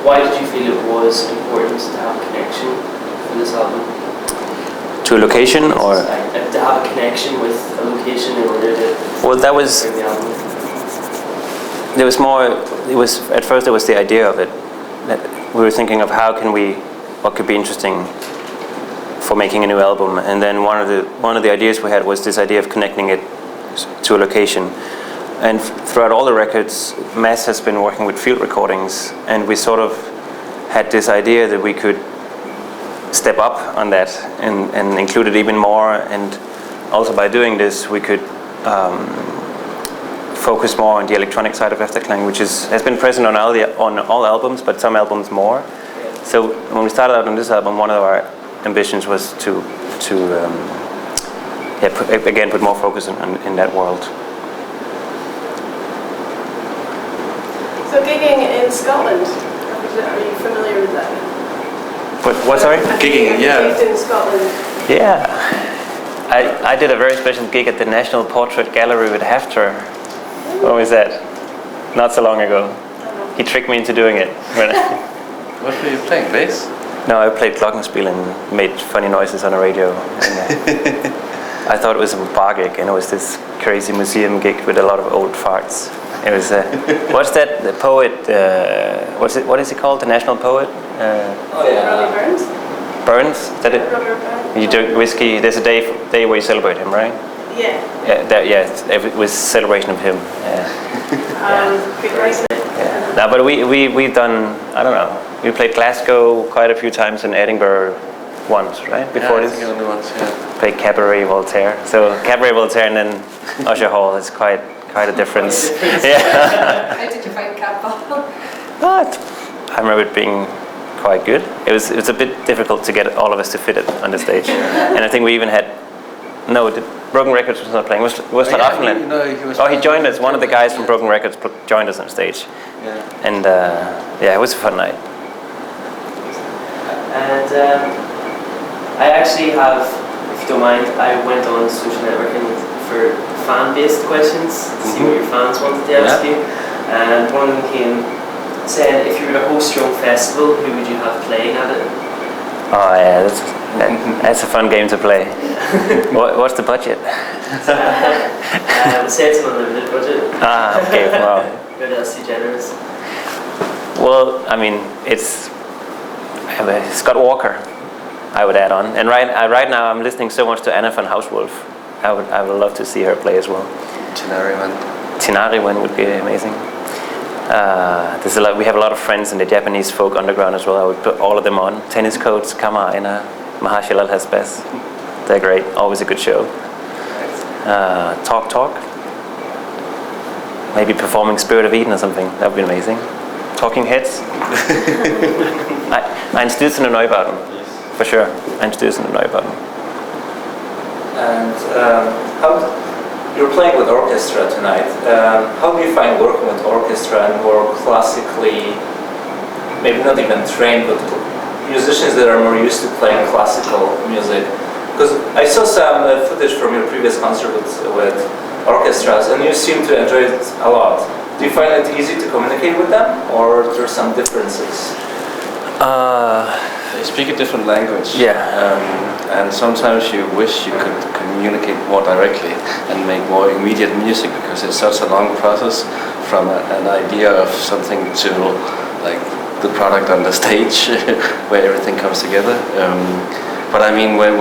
why did you feel it was important to have a connection for this album? To a location, or to have a connection with a location in order to bring the album? There was more. It was at first. There was the idea of it. We were thinking of what could be interesting for making a new album, and then one of the ideas we had was this idea of connecting it to a location. And throughout all the records, Mads has been working with field recordings, and we sort of had this idea that we could step up on that and include it even more, and also by doing this we could focus more on the electronic side of Efterklang, which has been present on all albums, but some albums more. So when we started out on this album, one of our ambitions was to put more focus in that world. So gigging in Scotland, are you familiar with that? What sorry? Gigging, yeah. Gigged in Scotland. Yeah. I did a very special gig at the National Portrait Gallery with Hefter. When was that? Not so long ago. He tricked me into doing it. What were you playing, bass? No, I played glockenspiel and made funny noises on the radio. And, I thought it was a bar gig, and it was this crazy museum gig with a lot of old farts. It was what's that? The poet? What is he called? The national poet? Robbie Burns. Burns? Is that it? Robert Burns. You drink whiskey. There's a day where you celebrate him, right? Yeah. It was celebration of him. Good writing. Yeah. No, but we've done. I don't know. We played Glasgow quite a few times and Edinburgh once, right? Before this. I think only once. Yeah. Played Cabaret Voltaire. So Cabaret Voltaire and then Usher Hall is quite a difference. Yeah. How did you find Cabaret? But I remember it being quite good. It was a bit difficult to get all of us to fit it on the stage, and I think we even had Broken Records was not playing. Was not Aftenland? He joined us. One of the guys from Broken Records joined us on stage, and it was a fun night. And I actually have, if you don't mind, I went on social networking for fan-based questions to see what your fans wanted to ask you, and one of them came saying, if you were to host your own festival, who would you have playing at it? Oh yeah, that's a fun game to play. What's the budget? Say it's an unlimited budget. Okay, wow. Maybe that's too generous. Well, I mean, it's Scott Walker, I would add on. And right now I'm listening so much to Anna van Hauswolf. I would love to see her play as well. Tinariwen would be amazing. We have a lot of friends in the Japanese folk underground as well. I would put all of them on. Tennis Coats, Kama Aina, Mahashilal Hasbes. They're great. Always a good show. Talk. Maybe performing Spirit of Eden or something. That would be amazing. Talking Heads. Einstürzende Neubauten. For sure. Einstürzende Neubauten. And you're playing with orchestra tonight. How do you find working with orchestra and more classically, maybe not even trained, but musicians that are more used to playing classical music? Because I saw some footage from your previous concert with orchestras, and you seem to enjoy it a lot. Do you find it easy to communicate with them, or there are some differences? They speak a different language. Yeah. And sometimes you wish you could communicate more directly and make more immediate music, because it's such a long process from an idea of something to like the product on the stage where everything comes together. But I mean, when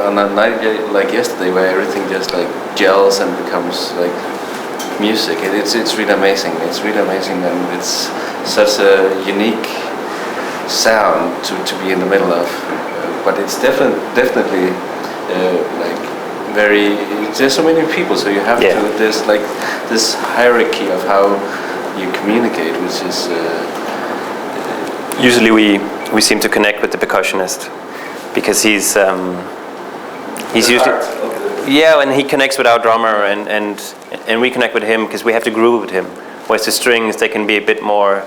on a night like yesterday, where everything just like gels and becomes like music, it's really amazing. It's really amazing, and it's such a unique sound to be in the middle of. But it's definitely like very. There's so many people, so you have to. There's like this hierarchy of how you communicate, which is. Usually we seem to connect with the percussionist because he's usually and he connects with our drummer and we connect with him because we have to groove with him. Whereas the strings, they can be a bit more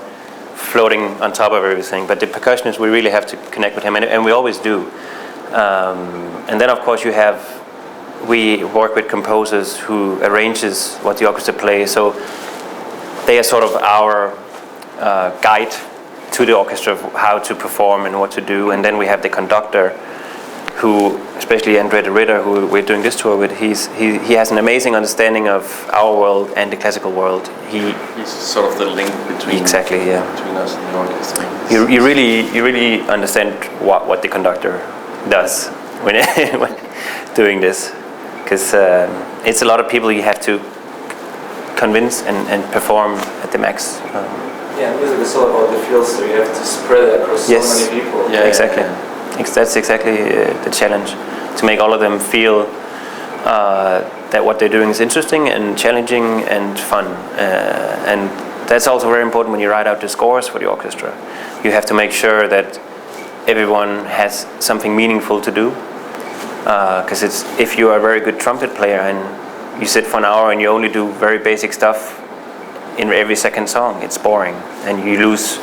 floating on top of everything, but the percussionist, we really have to connect with him, and we always do. And then of course we work with composers who arranges what the orchestra plays, so they are sort of our guide to the orchestra of how to perform and what to do, and then we have the conductor, who, especially Andre the Ritter, who we're doing this tour with, he has an amazing understanding of our world and the classical world. He's sort of the link between exactly, yeah, between us and the orchestra. You really understand what the conductor does when doing this, because it's a lot of people you have to convince and perform at the max. Yeah, music is all about the field, so you have to spread it across Yes. so many people. Yeah, exactly. That's exactly the challenge, to make all of them feel that what they're doing is interesting and challenging and fun. And that's also very important when you write out the scores for the orchestra. You have to make sure that everyone has something meaningful to do. Because if you are a very good trumpet player and you sit for an hour and you only do very basic stuff in every second song, it's boring and you lose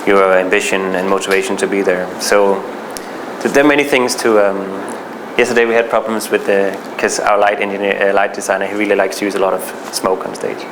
your ambition and motivation to be there. So there are many things to. Yesterday we had problems with because our light engineer, light designer, he really likes to use a lot of smoke on stage.